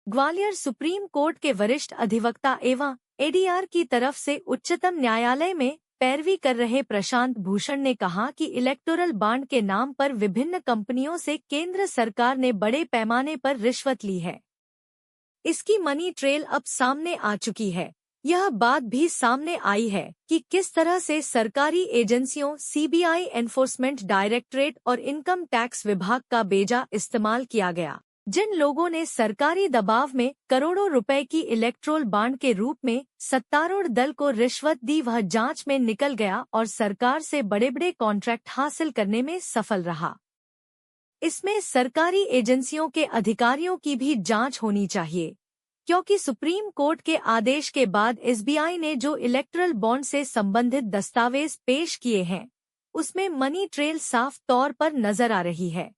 Gwalior supreme court के वरिष्ठ अधिवक्ता एवं एडीआर की तरफ से उच्चतम न्यायालय में पैरवी कर रहे प्रशांत भूषण ने कहा कि इलेक्टोरल बॉन्ड के नाम पर विभिन्न कंपनियों से केंद्र सरकार ने बड़े पैमाने पर रिश्वत ली है। इसकी मनी ट्रेल अब सामने आ चुकी है। यह बात भी सामने आई है कि किस तरह से सरकारी एजेंसियों सीबीआई एनफोर्समेंट डायरेक्टरेट और इनकम टैक्स विभाग का बेजा इस्तेमाल किया गया। जिन लोगों ने सरकारी दबाव में करोड़ों रुपए की इलेक्टोरल बॉन्ड के रूप में सत्तारूढ़ दल को रिश्वत दी, वह जांच में निकल गया और सरकार से बड़े बड़े कॉन्ट्रैक्ट हासिल करने में सफल रहा। इसमें सरकारी एजेंसियों के अधिकारियों की भी जांच होनी चाहिए, क्योंकि सुप्रीम कोर्ट के आदेश के बाद एसबीआई ने जो इलेक्टोरल बॉन्ड से संबंधित दस्तावेज पेश किए हैं, उसमें मनी ट्रेल साफ तौर पर नजर आ रही है।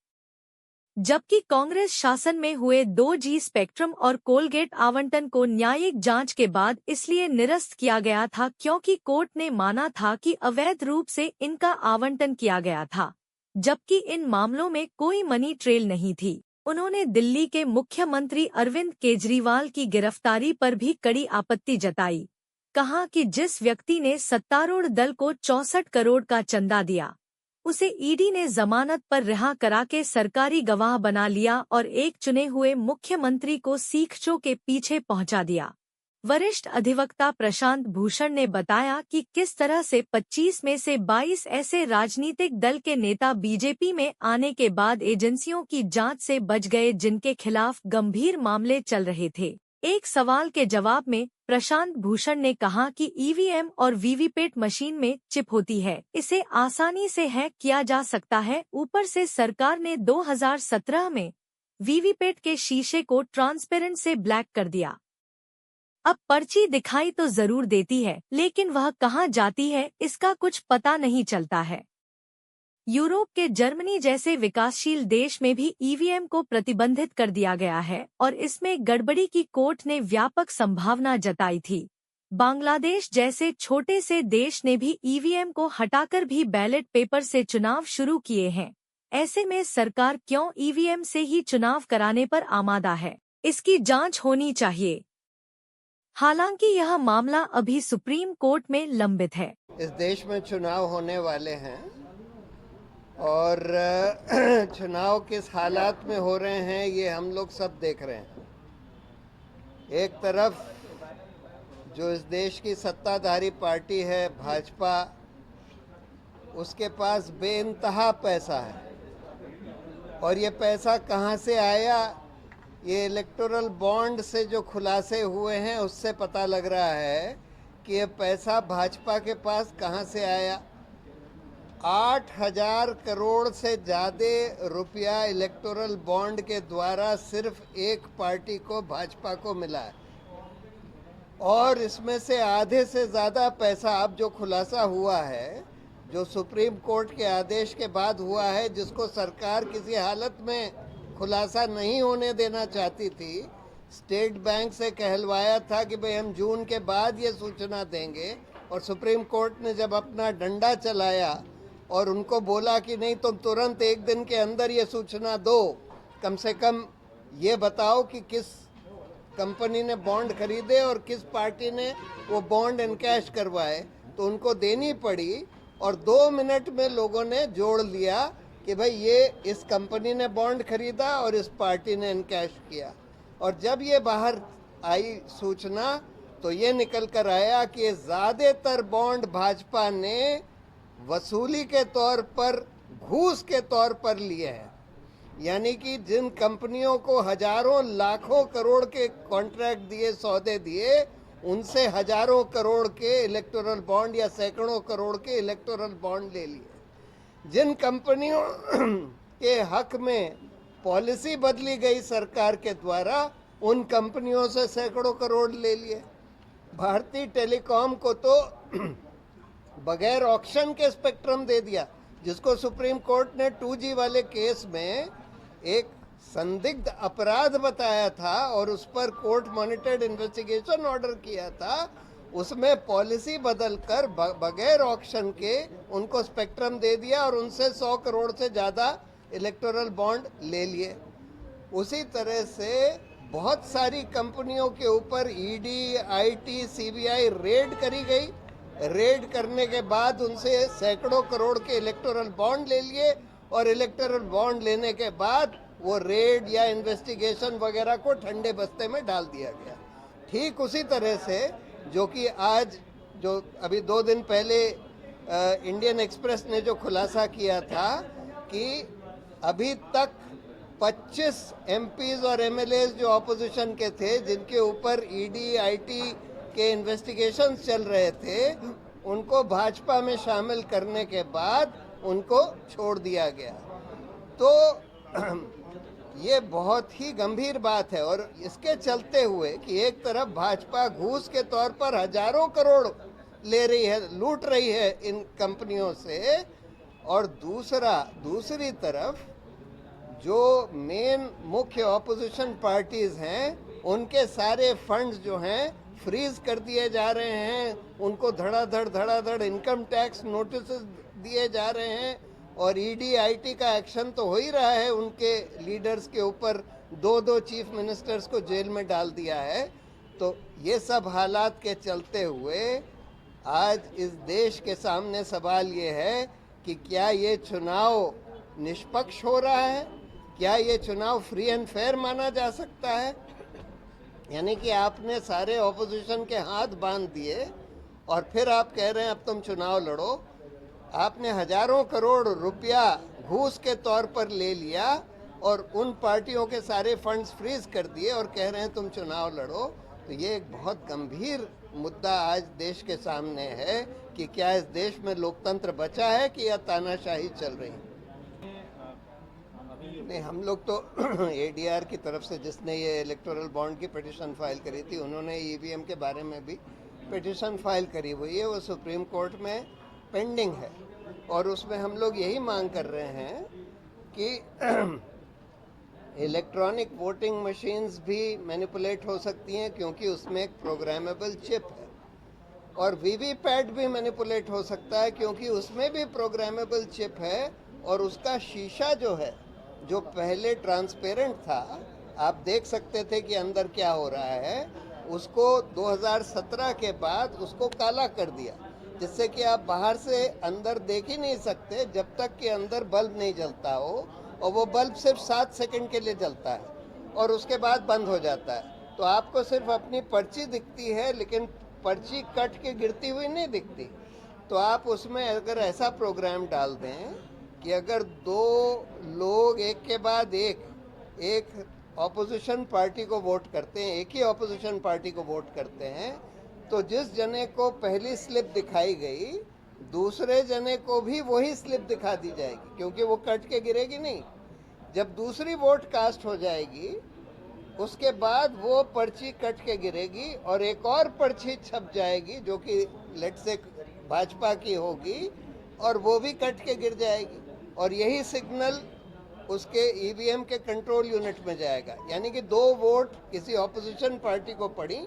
जबकि कांग्रेस शासन में हुए 2G स्पेक्ट्रम और कोलगेट आवंटन को न्यायिक जांच के बाद इसलिए निरस्त किया गया था क्योंकि कोर्ट ने माना था कि अवैध रूप से इनका आवंटन किया गया था, जबकि इन मामलों में कोई मनी ट्रेल नहीं थी। उन्होंने दिल्ली के मुख्यमंत्री अरविंद केजरीवाल की गिरफ्तारी पर भी कड़ी आपत्ति जताई। कहा कि जिस व्यक्ति ने सत्तारूढ़ दल को 64 करोड़ का चंदा दिया, उसे ईडी ने जमानत पर रिहा करा के सरकारी गवाह बना लिया और एक चुने हुए मुख्यमंत्री को सीखचों के पीछे पहुंचा दिया। वरिष्ठ अधिवक्ता प्रशांत भूषण ने बताया कि किस तरह से 25 में से 22 ऐसे राजनीतिक दल के नेता बीजेपी में आने के बाद एजेंसियों की जांच से बच गए, जिनके खिलाफ गंभीर मामले चल रहे थे। एक सवाल के जवाब में प्रशांत भूषण ने कहा कि ईवीएम और वीवीपैट मशीन में चिप होती है, इसे आसानी से हैक किया जा सकता है। ऊपर से सरकार ने 2017 में वीवीपैट के शीशे को ट्रांसपेरेंट से ब्लैक कर दिया। अब पर्ची दिखाई तो जरूर देती है, लेकिन वह कहाँ जाती है इसका कुछ पता नहीं चलता है। यूरोप के जर्मनी जैसे विकासशील देश में भी ईवीएम को प्रतिबंधित कर दिया गया है और इसमें गड़बड़ी की कोर्ट ने व्यापक संभावना जताई थी। बांग्लादेश जैसे छोटे से देश ने भी ईवीएम को हटाकर भी बैलेट पेपर से चुनाव शुरू किए हैं। ऐसे में सरकार क्यों ईवीएम से ही चुनाव कराने पर आमादा है, इसकी जांच होनी चाहिए। हालांकि यह मामला अभी सुप्रीम कोर्ट में लंबित है। इस देश में चुनाव होने वाले हैं और चुनाव किस हालात में हो रहे हैं ये हम लोग सब देख रहे हैं। एक तरफ जो इस देश की सत्ताधारी पार्टी है भाजपा, उसके पास बेइंतहा पैसा है और ये पैसा कहाँ से आया, ये इलेक्टोरल बॉन्ड से जो खुलासे हुए हैं उससे पता लग रहा है कि ये पैसा भाजपा के पास कहाँ से आया। 8,000 करोड़ से ज़्यादा रुपया इलेक्टोरल बॉन्ड के द्वारा सिर्फ एक पार्टी को, भाजपा को मिला है और इसमें से आधे से ज़्यादा पैसा अब जो खुलासा हुआ है, जो सुप्रीम कोर्ट के आदेश के बाद हुआ है, जिसको सरकार किसी हालत में खुलासा नहीं होने देना चाहती थी। स्टेट बैंक से कहलवाया था कि भाई हम जून के बाद ये सूचना देंगे और सुप्रीम कोर्ट ने जब अपना डंडा चलाया और उनको बोला कि नहीं तुम तुरंत एक दिन के अंदर ये सूचना दो, कम से कम ये बताओ कि किस कंपनी ने बॉन्ड खरीदे और किस पार्टी ने वो बॉन्ड इनकैश करवाए, तो उनको देनी पड़ी और 2 मिनट में लोगों ने जोड़ लिया कि भाई ये इस कंपनी ने बॉन्ड खरीदा और इस पार्टी ने इनकैश किया। और जब ये बाहर आई सूचना तो ये निकल कर आया कि ज़्यादातर बॉन्ड भाजपा ने वसूली के तौर पर, घूस के तौर पर लिए हैं। यानी कि जिन कंपनियों को हजारों लाखों करोड़ के कॉन्ट्रैक्ट दिए, सौदे दिए, उनसे हजारों करोड़ के इलेक्टोरल बॉन्ड या सैकड़ों करोड़ के इलेक्टोरल बॉन्ड ले लिए। जिन कंपनियों के हक में पॉलिसी बदली गई सरकार के द्वारा, उन कंपनियों से सैकड़ों करोड़ ले लिए। भारतीय टेलीकॉम को तो बगैर ऑक्शन के स्पेक्ट्रम दे दिया, जिसको सुप्रीम कोर्ट ने 2G वाले केस में एक संदिग्ध अपराध बताया था और उस पर कोर्ट मॉनिटर्ड इन्वेस्टिगेशन ऑर्डर किया था। उसमें पॉलिसी बदलकर बगैर ऑक्शन के उनको स्पेक्ट्रम दे दिया और उनसे 100 करोड़ से ज़्यादा इलेक्टोरल बॉन्ड ले लिए। उसी तरह से बहुत सारी कंपनियों के ऊपर ईडी, आईटी, सीबीआई रेड करी गई। रेड करने के बाद उनसे सैकड़ों करोड़ के इलेक्टोरल बॉन्ड ले लिए और इलेक्टोरल बॉन्ड लेने के बाद वो रेड या इन्वेस्टिगेशन वगैरह को ठंडे बस्ते में डाल दिया गया। ठीक उसी तरह से जो कि आज जो अभी 2 दिन पहले इंडियन एक्सप्रेस ने जो खुलासा किया था कि अभी तक 25 एमपीज और एमएलएज जो ऑपोजिशन के थे, जिनके ऊपर ईडी, आईटी के इन्वेस्टिगेशन चल रहे थे, उनको भाजपा में शामिल करने के बाद उनको छोड़ दिया गया। तो ये बहुत ही गंभीर बात है। और इसके चलते हुए कि एक तरफ भाजपा घूस के तौर पर हजारों करोड़ ले रही है, लूट रही है इन कंपनियों से, और दूसरी तरफ जो मेन मुख्य ऑपोजिशन पार्टीज हैं उनके सारे फंड्स जो हैं फ्रीज कर दिए जा रहे हैं, उनको धड़ाधड़ इनकम टैक्स नोटिस दिए जा रहे हैं, और ईडी, आईटी का एक्शन तो हो ही रहा है। उनके लीडर्स के ऊपर 2 चीफ मिनिस्टर्स को जेल में डाल दिया है। तो ये सब हालात के चलते हुए आज इस देश के सामने सवाल ये है कि क्या ये चुनाव निष्पक्ष हो रहा है, क्या ये चुनाव फ्री एंड फेयर माना जा सकता है। यानी कि आपने सारे ऑपोजिशन के हाथ बांध दिए और फिर आप कह रहे हैं अब तुम चुनाव लड़ो। आपने हजारों करोड़ रुपया घूस के तौर पर ले लिया और उन पार्टियों के सारे फंड्स फ्रीज कर दिए और कह रहे हैं तुम चुनाव लड़ो। तो ये एक बहुत गंभीर मुद्दा आज देश के सामने है कि क्या इस देश में लोकतंत्र बचा है कि या तानाशाही चल रही है। नहीं, हम लोग तो एडीआर की तरफ से जिसने ये इलेक्टोरल बॉन्ड की पिटीशन फाइल करी थी, उन्होंने ईवीएम के बारे में भी पिटीशन फाइल करी हुई है, वो सुप्रीम कोर्ट में पेंडिंग है। और उसमें हम लोग यही मांग कर रहे हैं कि इलेक्ट्रॉनिक वोटिंग मशीन्स भी मैनिपुलेट हो सकती हैं क्योंकि उसमें एक प्रोग्रामेबल चिप है, और वीवीपैट भी मैनिपुलेट हो सकता है क्योंकि उसमें भी प्रोग्रामेबल चिप है, और उसका शीशा जो है, जो पहले ट्रांसपेरेंट था, आप देख सकते थे कि अंदर क्या हो रहा है, उसको 2017 के बाद उसको काला कर दिया, जिससे कि आप बाहर से अंदर देख ही नहीं सकते जब तक कि अंदर बल्ब नहीं जलता हो, और वो बल्ब सिर्फ 7 सेकंड के लिए जलता है और उसके बाद बंद हो जाता है। तो आपको सिर्फ अपनी पर्ची दिखती है, लेकिन पर्ची कट के गिरती हुई नहीं दिखती। तो आप उसमें अगर ऐसा प्रोग्राम डाल दें कि अगर 2 लोग एक के बाद एक ऑपोजिशन पार्टी को वोट करते हैं, एक ही ऑपोजिशन पार्टी को वोट करते हैं, तो जिस जने को पहली स्लिप दिखाई गई, दूसरे जने को भी वही स्लिप दिखा दी जाएगी, क्योंकि वो कट के गिरेगी नहीं। जब दूसरी वोट कास्ट हो जाएगी, उसके बाद वो पर्ची कट के गिरेगी और एक और पर्ची छप जाएगी जो कि लेट से भाजपा की होगी, और वो भी कट के गिर जाएगी, और यही सिग्नल उसके ईवीएम के कंट्रोल यूनिट में जाएगा। यानी कि 2 वोट किसी ऑपोजिशन पार्टी को पड़ी,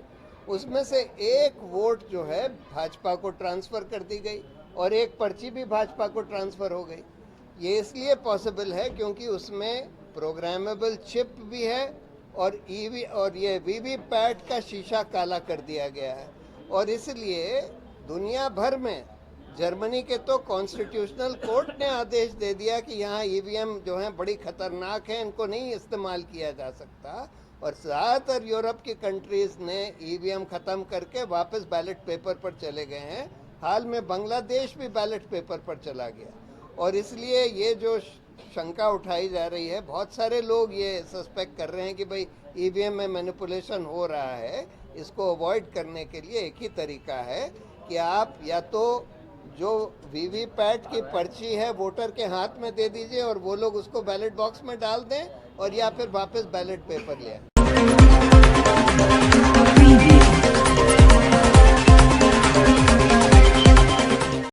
उसमें से एक वोट जो है भाजपा को ट्रांसफर कर दी गई और एक पर्ची भी भाजपा को ट्रांसफर हो गई। ये इसलिए पॉसिबल है क्योंकि उसमें प्रोग्रामेबल चिप भी है और ये वीवीपैट का शीशा काला कर दिया गया है। और इसलिए दुनिया भर में, जर्मनी के तो कॉन्स्टिट्यूशनल कोर्ट ने आदेश दे दिया कि यहाँ ईवीएम जो है बड़ी खतरनाक है, इनको नहीं इस्तेमाल किया जा सकता, और ज़्यादातर यूरोप की कंट्रीज ने ईवीएम ख़त्म करके वापस बैलेट पेपर पर चले गए हैं। हाल में बांग्लादेश भी बैलेट पेपर पर चला गया। और इसलिए ये जो शंका उठाई जा रही है, बहुत सारे लोग ये सस्पेक्ट कर रहे हैं कि भाई ईवीएम में मैनिपुलेशन हो रहा है। इसको अवॉइड करने के लिए एक ही तरीका है कि आप या तो जो वीवीपैट की पर्ची है वोटर के हाथ में दे दीजिए और वो लोग उसको बैलेट बॉक्स में डाल दें, और या फिर वापस बैलेट पेपर ले आए।